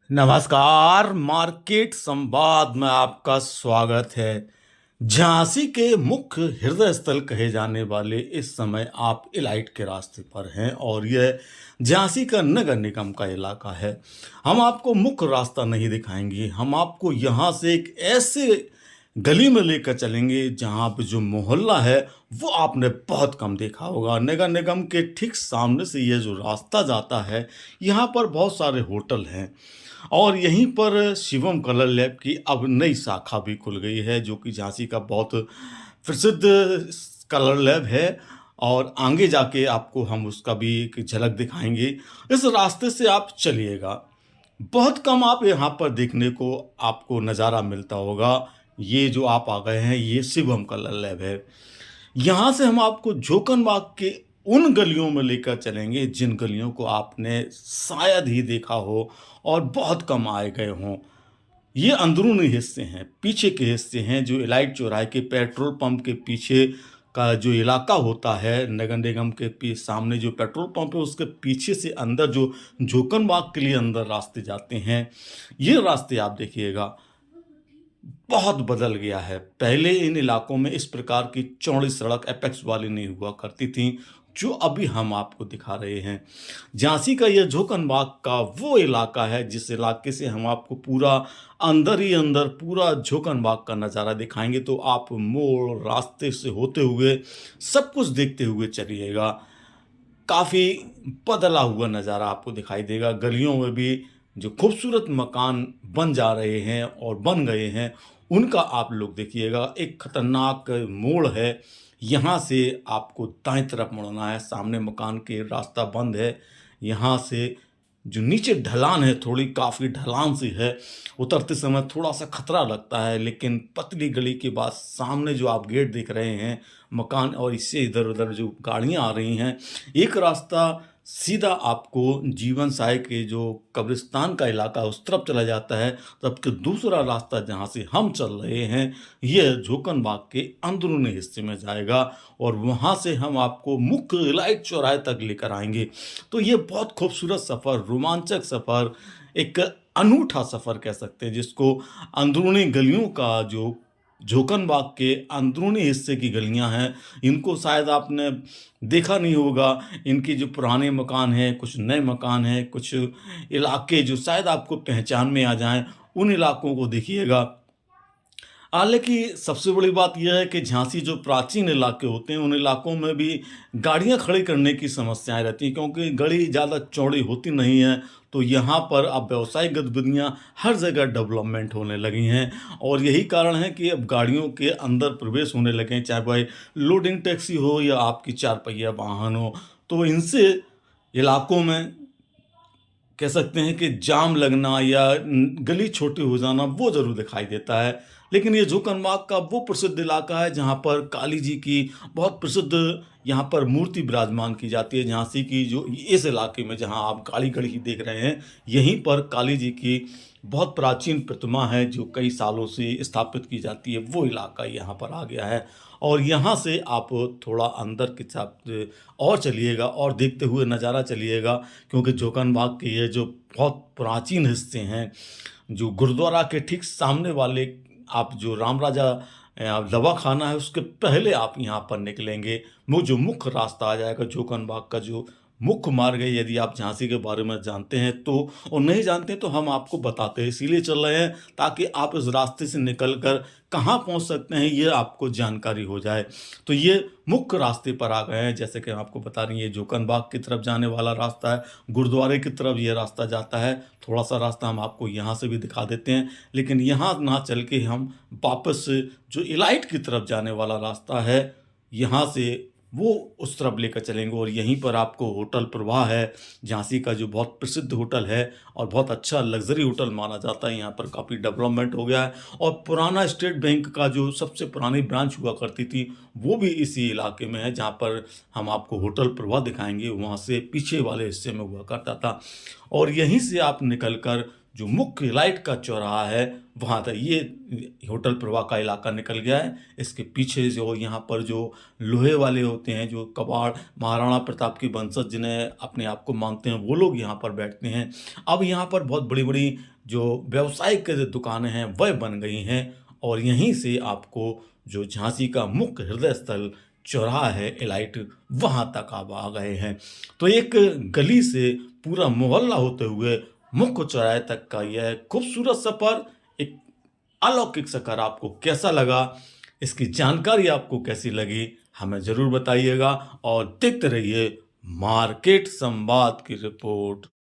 नमस्कार, मार्केट संवाद में आपका स्वागत है। झांसी के मुख्य हृदय स्थल कहे जाने वाले इस समय आप इलाइट के रास्ते पर हैं और यह झांसी का नगर निगम का इलाका है। हम आपको मुख्य रास्ता नहीं दिखाएंगे, हम आपको यहाँ से एक ऐसे गली में लेकर चलेंगे जहाँ पे जो मोहल्ला है वो आपने बहुत कम देखा होगा। नगर निगम के ठीक सामने से ये जो रास्ता जाता है, यहाँ पर बहुत सारे होटल हैं और यहीं पर शिवम कलर लैब की अब नई शाखा भी खुल गई है, जो कि झांसी का बहुत प्रसिद्ध कलर लैब है और आगे जाके आपको हम उसका भी एक झलक दिखाएँगे। इस रास्ते से आप चलिएगा, बहुत कम आप यहाँ पर देखने को आपको नज़ारा मिलता होगा। ये जो आप आ गए हैं, ये शिवम कलर लैब है। यहाँ से हम आपको जोकनबाग के उन गलियों में लेकर चलेंगे जिन गलियों को आपने शायद ही देखा हो और बहुत कम आए गए हों। ये अंदरूनी हिस्से हैं, पीछे के हिस्से हैं जो इलाइट चौराहे के पेट्रोल पंप के पीछे का जो इलाका होता है। नगर निगम के सामने जो पेट्रोल पंप है उसके पीछे से अंदर जो जोकनबाग के लिए अंदर रास्ते जाते हैं, ये रास्ते आप देखिएगा बहुत बदल गया है। पहले इन इलाकों में इस प्रकार की चौड़ी सड़क एपेक्स वाली नहीं हुआ करती थी, जो अभी हम आपको दिखा रहे हैं। झांसी का यह झोंकनबाग का वो इलाका है जिस इलाके से हम आपको पूरा अंदर ही अंदर पूरा झोंकनबाग का नज़ारा दिखाएंगे, तो आप मोड़ रास्ते से होते हुए सब कुछ देखते हुए चलिएगा। काफ़ी बदला हुआ नज़ारा आपको दिखाई देगा। गलियों में भी जो खूबसूरत मकान बन जा रहे हैं और बन गए हैं, उनका आप लोग देखिएगा। एक खतरनाक मोड़ है, यहाँ से आपको दाएं तरफ मुड़ना है, सामने मकान के रास्ता बंद है। यहाँ से जो नीचे ढलान है, थोड़ी काफ़ी ढलान सी है, उतरते समय थोड़ा सा खतरा लगता है, लेकिन पतली गली के बाद सामने जो आप गेट देख रहे हैं मकान और इससे इधर उधर जो गाड़ियां आ रही हैं, एक रास्ता सीधा आपको जीवन साय के जो कब्रिस्तान का इलाका है उस तरफ चला जाता है, जबकि दूसरा रास्ता जहाँ से हम चल रहे हैं यह झोंकनबाग के अंदरूनी हिस्से में जाएगा और वहाँ से हम आपको मुख्य इलाइट चौराहे तक लेकर आएंगे। तो ये बहुत खूबसूरत सफ़र, रोमांचक सफ़र, एक अनूठा सफ़र कह सकते हैं जिसको अंदरूनी गलियों का जो झोंकनबाग के अंदरूनी हिस्से की गलियां हैं, इनको शायद आपने देखा नहीं होगा। इनके जो पुराने मकान हैं, कुछ नए मकान हैं, कुछ इलाके जो शायद आपको पहचान में आ जाएं, उन इलाकों को देखिएगा। हालाँकि सबसे बड़ी बात यह है कि झांसी जो प्राचीन इलाके होते हैं, उन इलाकों में भी गाड़ियाँ खड़ी करने की समस्याएँ रहती हैं, क्योंकि गली ज़्यादा चौड़ी होती नहीं है। तो यहाँ पर अब व्यावसायिक गतिविधियाँ हर जगह डेवलपमेंट होने लगी हैं और यही कारण है कि अब गाड़ियों के अंदर प्रवेश होने लगे हैं, चाहे भाई लोडिंग टैक्सी हो या आपकी चार पहिया वाहन हो। तो इनसे इलाकों में कह सकते हैं कि जाम लगना या गली छोटी हो जाना वो ज़रूर दिखाई देता है। लेकिन ये जोकनबाग का वो प्रसिद्ध इलाका है जहाँ पर काली जी की बहुत प्रसिद्ध यहाँ पर मूर्ति विराजमान की जाती है। झांसी की जो इस इलाके में जहाँ आप काली गढ़ी देख रहे हैं, यहीं पर काली जी की बहुत प्राचीन प्रतिमा है जो कई सालों से स्थापित की जाती है। वो इलाका यहाँ पर आ गया है और यहाँ से आप थोड़ा अंदर की तरफ और चलिएगा और देखते हुए नज़ारा चलिएगा, क्योंकि जोकनबाग के ये जो बहुत प्राचीन हिस्से हैं, जो गुरुद्वारा के ठीक सामने वाले आप जो राम राजा दवा खाना है उसके पहले आप यहाँ पर निकलेंगे, वो जो मुख्य रास्ता आ जाएगा जोकनबाग का जो मुख्य मार्ग है। यदि आप झांसी के बारे में जानते हैं तो, और नहीं जानते तो हम आपको बताते हैं, इसीलिए चल रहे हैं ताकि आप इस रास्ते से निकल कर कहाँ पहुँच सकते हैं ये आपको जानकारी हो जाए। तो ये मुख्य रास्ते पर आ गए हैं, जैसे कि हम आपको बता रही हैं, ये जोकनबाग की तरफ जाने वाला रास्ता है, गुरुद्वारे की तरफ ये रास्ता जाता है। थोड़ा सा रास्ता हम आपको यहाँ से भी दिखा देते हैं, लेकिन यहाँ ना चल के हम वापस जो इलाइट की तरफ जाने वाला रास्ता है, यहाँ से वो उस तरफ लेकर चलेंगे और यहीं पर आपको होटल प्रवाह है, झांसी का जो बहुत प्रसिद्ध होटल है और बहुत अच्छा लग्जरी होटल माना जाता है। यहाँ पर काफ़ी डेवलपमेंट हो गया है और पुराना स्टेट बैंक का जो सबसे पुरानी ब्रांच हुआ करती थी वो भी इसी इलाके में है, जहाँ पर हम आपको होटल प्रवाह दिखाएंगे, वहाँ से पीछे वाले हिस्से में हुआ करता था। और यहीं से आप निकल कर जो मुख्य लाइट का चौराहा है वहाँ तक, ये होटल प्रवाह का इलाका निकल गया है। इसके पीछे जो यहाँ पर जो लोहे वाले होते हैं, जो कबाड़ महाराणा प्रताप की वंशज जिन्हें अपने आप को मानते हैं, वो लोग यहाँ पर बैठते हैं। अब यहाँ पर बहुत बड़ी बड़ी जो व्यावसायिक जो दुकानें हैं वह बन गई हैं और यहीं से आपको जो झांसी का मुख्य हृदय स्थल चौराहा है एलाइट वहाँ तक आप आ गए हैं। तो एक गली से पूरा मोहल्ला होते हुए मुख्य चौराहे तक का यह खूबसूरत सफ़र, एक अलौकिक सफ़र आपको कैसा लगा? इसकी जानकारी आपको कैसी लगी? हमें ज़रूर बताइएगा और देखते रहिए मार्केट संवाद की रिपोर्ट।